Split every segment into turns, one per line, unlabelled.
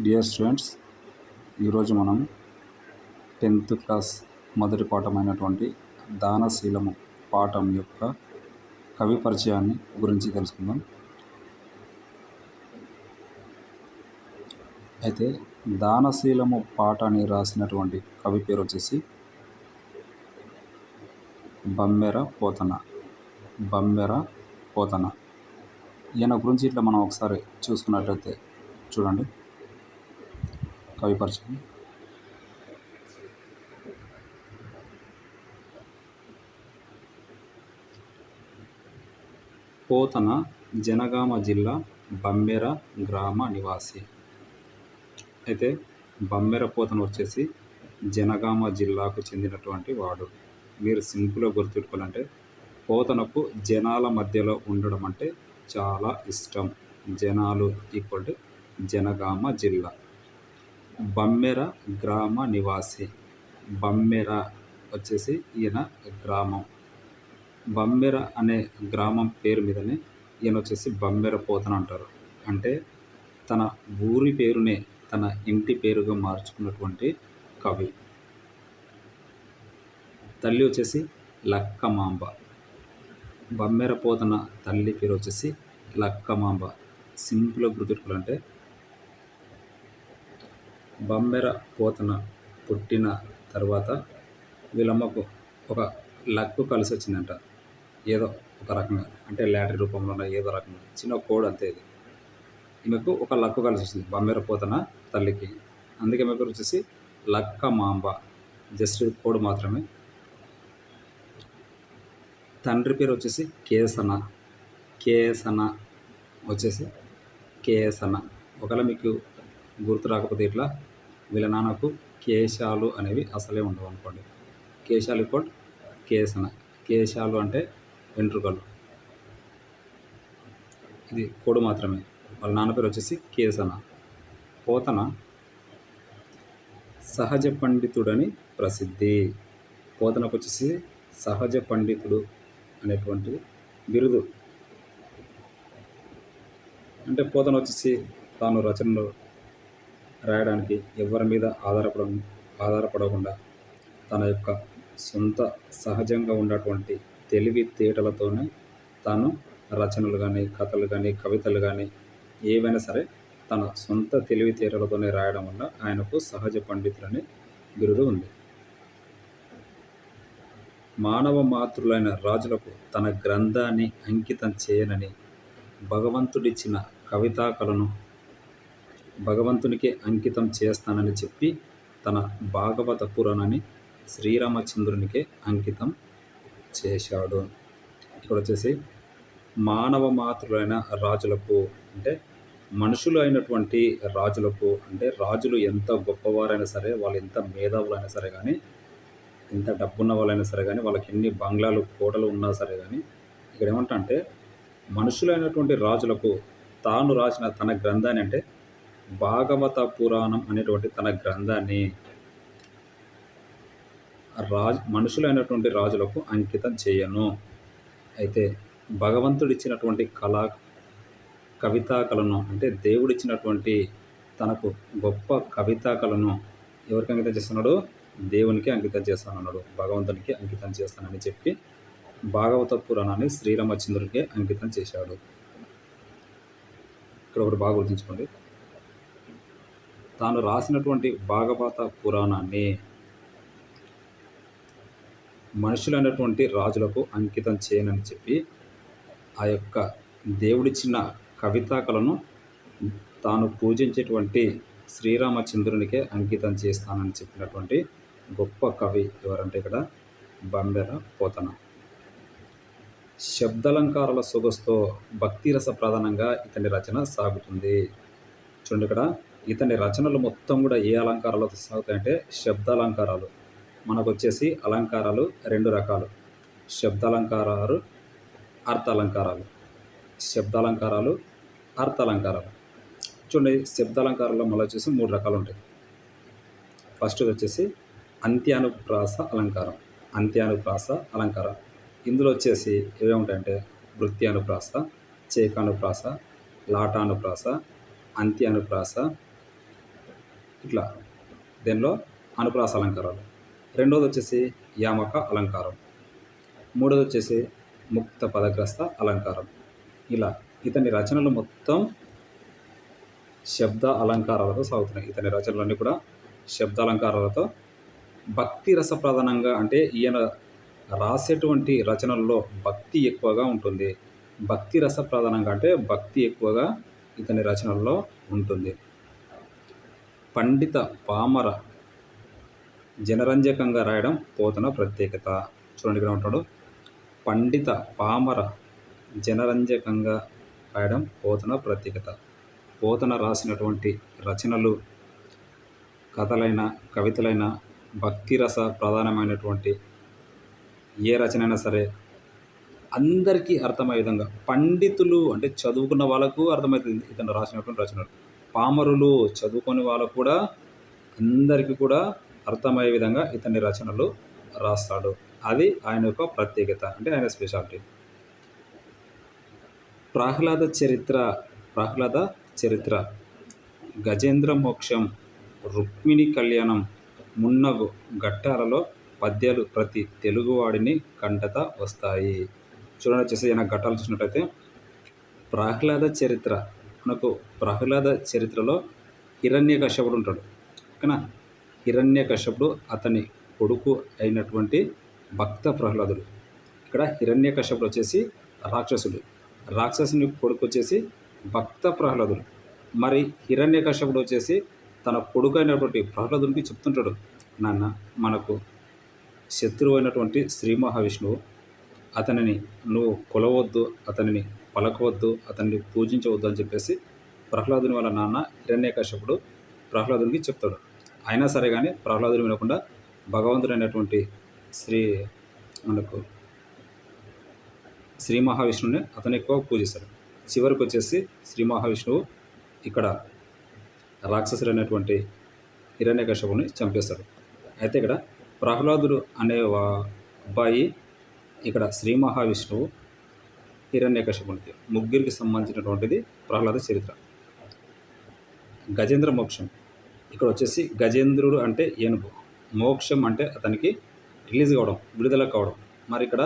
Dear students, ఈరోజు మనం 10th class మొదటి పాఠమైనటువంటి దానశీలము పాఠం యొక్క కవి పరిచయాన్ని గురించి తెలుసుకుందాం. అయితే దానశీలము పాఠాన్ని రాసినటువంటి కవి పేరు వచ్చేసి బమ్మెర పోతన. ఈయన గురించి ఇట్లా మనం ఒకసారి చూసుకున్నట్లయితే చూడండి. కవి పరిచయం. పోతన జనగామ జిల్లా బమ్మెర గ్రామ నివాసి. అయితే బమ్మెర పోతన వచ్చేసి జనగామ జిల్లాకు చెందినటువంటి వాడు. మీరు సింపుల్గా గుర్తుపెట్టుకోవాలంటే పోతనకు జనాల మధ్యలో ఉండడం అంటే చాలా ఇష్టం. జనాలు ఈక్వల్ టు జనగామ జిల్లా. బమ్మెర గ్రామ నివాసి. బమ్మెర వచ్చేసి ఈయన గ్రామం. బమ్మెర అనే గ్రామం పేరు మీదనే ఈయన వచ్చేసి బమ్మెర పోతన అంటారు. అంటే తన ఊరి పేరునే తన ఇంటి పేరుగా మార్చుకున్నటువంటి కవి. తల్లి వచ్చేసి లక్కమాంబ. బమ్మెర పోతన తల్లి పేరు వచ్చేసి లక్కమాంబ. సింపుల్గా గుర్తుపెట్టుకోవాలంటే బమ్మెర పోతన పుట్టిన తర్వాత వీళ్ళమ్మకు ఒక లక్కు కలిసి వచ్చిందంట. ఏదో ఒక రకంగా, అంటే లాటరీ రూపంలో ఏదో రకంగా చిన్న కోడ్ అంతే. ఇది ఈమెకు ఒక లక్కు కలిసి వచ్చింది బమ్మెర పోతన తల్లికి. అందుకే ఈమె పేరు వచ్చేసి లక్కమాంబ. జస్ట్ కోడ్ మాత్రమే. తండ్రి పేరు వచ్చేసి కేసన వచ్చేసి కేసన. ఒకవేళ మీకు గుర్తు రాకపోతే ఇట్లా వీళ్ళ నాన్నకు కేశాలు అనేవి అసలే ఉండవు అనుకోండి. కేశాలు ఈక్వల్ కేసన. కేశాలు అంటే వెంట్రుకలు. ఇది కోడు మాత్రమే. వాళ్ళ నాన్న పేరు వచ్చేసి కేసన. పోతన సహజ పండితుడని ప్రసిద్ధి. పోతనకు వచ్చేసి సహజ పండితుడు అనేటువంటి బిరుదు. అంటే పోతన వచ్చేసి తాను రచనలు రాయడానికి ఎవరి మీద ఆధారపడకుండా తన యొక్క సొంత సహజంగా ఉన్నటువంటి తెలివితేటలతోనే తాను రచనలు కానీ, కథలు కానీ, కవితలు కానీ ఏవైనా సరే తన సొంత తెలివితేటలతోనే రాయడం వల్ల ఆయనకు సహజ పండితుడనే బిరుదు ఉంది. మానవ మాతృలైన రాజులకు తన గ్రంథాన్ని అంకితం చేయనని భగవంతుడిచ్చిన కవితాకళను భగవంతునికే అంకితం చేస్తానని చెప్పి తన భాగవత పురాణాన్ని శ్రీరామచంద్రునికే అంకితం చేశాడు. ఇక్కడ వచ్చేసి మానవ మాతృలైన రాజులకు అంటే మనుషులు అయినటువంటి రాజులకు, అంటే రాజులు ఎంత గొప్పవారైనా సరే, వాళ్ళు ఎంత మేధావులైనా సరే కానీ, ఎంత డబ్బున్న వాళ్ళైనా సరే కానీ, వాళ్ళకి ఎన్ని బంగ్లాలు కోటలు ఉన్నా సరే కానీ, ఇక్కడ ఏమంటా అంటే మనుషులైనటువంటి రాజులకు తాను రాసిన తన గ్రంథాన్ని, అంటే భాగవత పురాణం అనేటువంటి తన గ్రంథాన్ని మనుషులైనటువంటి రాజులకు అంకితం చేయను. అయితే భగవంతుడిచ్చినటువంటి కవితా కళను, అంటే దేవుడిచ్చినటువంటి తనకు గొప్ప కవితా కళను ఎవరికి అంకితం చేస్తున్నాడు? దేవునికి అంకితం చేస్తానన్నాడు. భగవంతునికి అంకితం చేస్తానని చెప్పి భాగవత పురాణాన్ని శ్రీరామచంద్రుడికే అంకితం చేశాడు. ఇక్కడ ఒకటి బాగా గుర్తుంచుకోండి. తాను రాసినటువంటి భాగవత పురాణాన్ని మనుషులైనటువంటి రాజులకు అంకితం చేయనని చెప్పి ఆ యొక్క దేవుడిచ్చిన కవితా కళను తాను పూజించేటువంటి శ్రీరామచంద్రునికే అంకితం చేస్తానని చెప్పినటువంటి గొప్ప కవి ఎవరంటే ఇక్కడ బమ్మెర పోతన. శబ్దాలంకారాల సొగసుతో భక్తిరస ప్రధానంగా ఇతని రచన సాగుతుంది. చూడండి, ఇక్కడ ఇతని రచనలు మొత్తం కూడా ఏ అలంకారాలతో సాగుతాయంటే శబ్దాలంకారాలు. మనకు వచ్చేసి అలంకారాలు రెండు రకాలు: శబ్దాలంకారాలు, అర్థాలంకారాలు. శబ్దాలంకారాలు, అర్థాలంకారాలు. చూడండి, శబ్దాలంకారాల్లో మళ్ళీ వచ్చేసి మూడు రకాలు ఉంటాయి. ఫస్ట్ వచ్చేసి అంత్యానుప్రాస అలంకారం. అంత్యానుప్రాస అలంకారం ఇందులో వచ్చేసి ఏమేముంటాయంటే వృత్యానుప్రాస, చేకానుప్రాస, లాటానుప్రాస, అంత్యానుప్రాస, ఇట్లా దీనిలో అనుప్రాస అలంకారాలు. రెండోది వచ్చేసి యామక అలంకారం. మూడోది వచ్చేసి ముక్త పదగ్రస్త అలంకారం. ఇలా ఇతని రచనలు మొత్తం శబ్ద అలంకారాలతో సాగుతున్నాయి. ఇతని రచనలన్నీ కూడా శబ్ద అలంకారాలతో భక్తి రస ప్రధానంగా, అంటే ఈయన రాసేటువంటి రచనల్లో భక్తి ఎక్కువగా ఉంటుంది. భక్తి రస ప్రధానంగా అంటే భక్తి ఎక్కువగా ఇతని రచనల్లో ఉంటుంది. పండిత పామర జనరంజకంగా రాయడం పోతన ప్రత్యేకత. చూడండి ఇక్కడ ఉంటాడు, పండిత పామర జనరంజకంగా రాయడం పోతన ప్రత్యేకత. పోతన రాసినటువంటి రచనలు, కథలైన కవితలైన భక్తిరస ప్రధానమైనటువంటి ఏ రచన అయినా సరే అందరికీ అర్థమయ్యే విధంగా, పండితులు అంటే చదువుకున్న వాళ్ళకు అర్థమవుతుంది ఇతను రాసినటువంటి రచనలు, పామరులు చదువుకొని వాళ్ళకు కూడా అందరికీ కూడా అర్థమయ్యే విధంగా ఇతని రచనలు రాస్తాడు. అది ఆయన యొక్క ప్రత్యేకత, అంటే ఆయన స్పెషాలిటీ. ప్రహ్లాద చరిత్ర, గజేంద్ర మోక్షం, రుక్మిణి కళ్యాణం మున్నగు ఘట్టాలలో పద్యాలు ప్రతి తెలుగువాడిని కంటత వస్తాయి. చూడండి వచ్చేసి ఆయన ఘట్టాలు చూసినట్టయితే, ప్రహ్లాద చరిత్ర, మనకు ప్రహ్లాద చరిత్రలో హిరణ్యకశ్యపుడు ఉంటాడు. ఓకేనా, హిరణ్యకశ్యపుడు అతని కొడుకు అయినటువంటి భక్త ప్రహ్లాదుడు. ఇక్కడ హిరణ్యకశ్యపుడు వచ్చేసి రాక్షసుడు, రాక్షసుని కొడుకు వచ్చేసి భక్త ప్రహ్లాదుడు. మరి హిరణ్యకశ్యపుడు వచ్చేసి తన కొడుకు అయినటువంటి ప్రహ్లాదునికి చెప్తుంటాడు, నాన్న మనకు శత్రువు అయినటువంటి శ్రీ మహావిష్ణువు, అతనిని నువ్వు కొలవద్దు, అతనిని పలకవద్దు, అతన్ని పూజించవద్దు అని చెప్పేసి ప్రహ్లాదుని వాళ్ళ నాన్న హిరణ్యకశ్యపుడు ప్రహ్లాదునికి చెప్తాడు. అయినా సరే కానీ ప్రహ్లాదుని వినకుండా భగవంతుడైనటువంటి శ్రీ మహావిష్ణువుని అతను ఎక్కువ పూజిస్తాడు. చివరికి వచ్చేసి శ్రీ మహావిష్ణువు ఇక్కడ రాక్షసుడైనటువంటి హిరణ్యకశ్యపుని చంపేస్తాడు. అయితే ఇక్కడ ప్రహ్లాదుడు అనే అబ్బాయి, ఇక్కడ శ్రీ మహావిష్ణువు, హిరణ్యకశ్యపునికి ముగ్గురికి సంబంధించినటువంటిది ప్రహ్లాద చరిత్ర. గజేంద్ర మోక్షం, ఇక్కడ వచ్చేసి గజేంద్రుడు అంటే ఏనుగు, మోక్షం అంటే అతనికి రిలీజ్ కావడం, విడుదల కావడం. మరి ఇక్కడ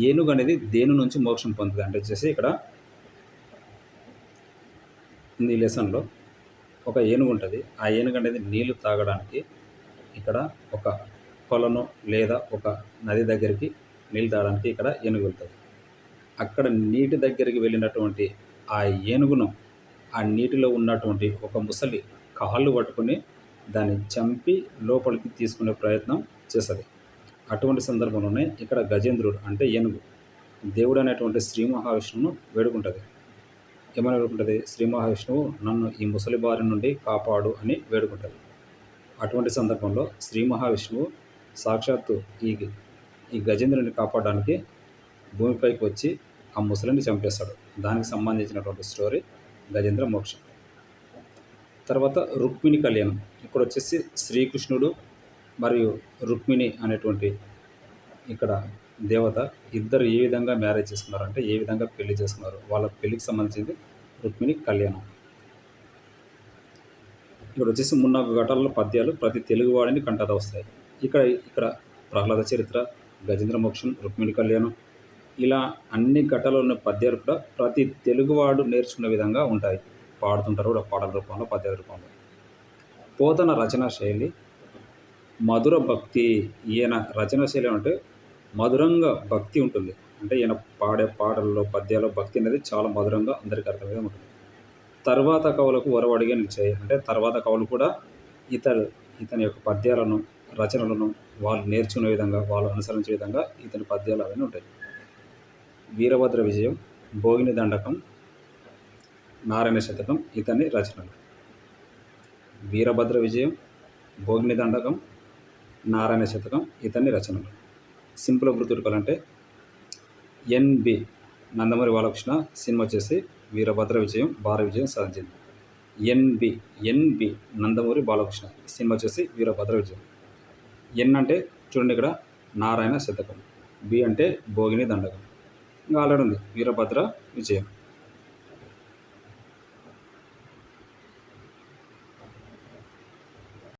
ఏనుగు అనేది దేని నుంచి మోక్షం పొందుతుంది అంటే వచ్చేసి ఇక్కడ ఈ లెసన్లో ఒక ఏనుగు ఉంటుంది. ఆ ఏనుగు అనేది నీళ్లు తాగడానికి ఇక్కడ ఒక కొలను లేదా ఒక నది దగ్గరికి నీళ్ళు తాగడానికి ఇక్కడ ఏనుగు వెళ్తుంది. అక్కడ నీటి దగ్గరికి వెళ్ళినటువంటి ఆ ఏనుగును ఆ నీటిలో ఉన్నటువంటి ఒక ముసలి కాళ్ళు పట్టుకుని దాన్ని చంపి లోపలికి తీసుకునే ప్రయత్నం చేస్తుంది. అటువంటి సందర్భంలోనే ఇక్కడ గజేంద్రుడు అంటే ఏనుగు దేవుడు అనేటువంటి శ్రీ మహావిష్ణువును వేడుకుంటుంది. ఏమని వేడుకుంటుంది? శ్రీ మహావిష్ణువు నన్ను ఈ ముసలి బారి నుండి కాపాడు అని వేడుకుంటుంది. అటువంటి సందర్భంలో శ్రీ మహావిష్ణువు సాక్షాత్తు ఈ గజేంద్రుని కాపాడడానికి భూమిపైకి వచ్చి ఆ ముసలిని చంపేస్తాడు. దానికి సంబంధించినటువంటి స్టోరీ గజేంద్ర మోక్షం. తర్వాత రుక్మిణి కళ్యాణం, ఇక్కడ వచ్చేసి శ్రీకృష్ణుడు మరియు రుక్మిణి అనేటువంటి ఇక్కడ దేవత ఇద్దరు ఏ విధంగా మ్యారేజ్ చేసుకున్నారు అంటే ఏ విధంగా పెళ్లి చేసుకున్నారు, వాళ్ళ పెళ్లికి సంబంధించింది రుక్మిణి కళ్యాణం. ఇక్కడ వచ్చేసి మున్నగు ఘటాలలో పద్యాలు ప్రతి తెలుగువాడిని కంటత వస్తాయి. ఇక్కడ ప్రహ్లాద చరిత్ర, గజేంద్ర మోక్షం, రుక్మిణి కళ్యాణం, ఇలా అన్ని ఘటాలలో ఉన్న పద్యాలు కూడా ప్రతి తెలుగువాడు నేర్చుకునే విధంగా ఉంటాయి. పాడుతుంటారు కూడా పాటల రూపంలో, పద్యాల రూపంలో. పోతన రచనా శైలి మధుర భక్తి. ఈయన రచనా శైలి అంటే మధురంగా భక్తి ఉంటుంది. అంటే ఈయన పాడే పాటల్లో పద్యాల్లో భక్తి అనేది చాలా మధురంగా అందరికీ అర్థమయ్యేది ఉంటుంది. తర్వాత కవులకు ఒరవడిగా నిలిచాయి. అంటే తర్వాత కవులు కూడా ఇతని యొక్క పద్యాలను, రచనలను వాళ్ళు నేర్చుకునే విధంగా, వాళ్ళు అనుసరించే విధంగా ఇతని పద్యాలు అవన్నీ ఉంటాయి. వీరభద్ర విజయం, భోగిని దండకం, నారాయణ శతకం ఇతని రచనలు. వీరభద్ర విజయం, భోగిని దండకం, నారాయణ శతకం ఇతని రచనలు. సింపుల్ గుర్తుపెట్టుకోవాలంటే ఎన్బి నందమూరి బాలకృష్ణ సినిమా వచ్చేసి వీరభద్ర విజయం, భారీ విజయం సాధించింది. ఎన్బి నందమూరి బాలకృష్ణ సినిమా వచ్చేసి వీరభద్ర విజయం. ఎన్ అంటే చూడండి ఇక్కడ నారాయణ శతకం, బి అంటే భోగిని దండకం, ఇంకా ఆల్రెడీ ఉంది వీరభద్ర విజయం.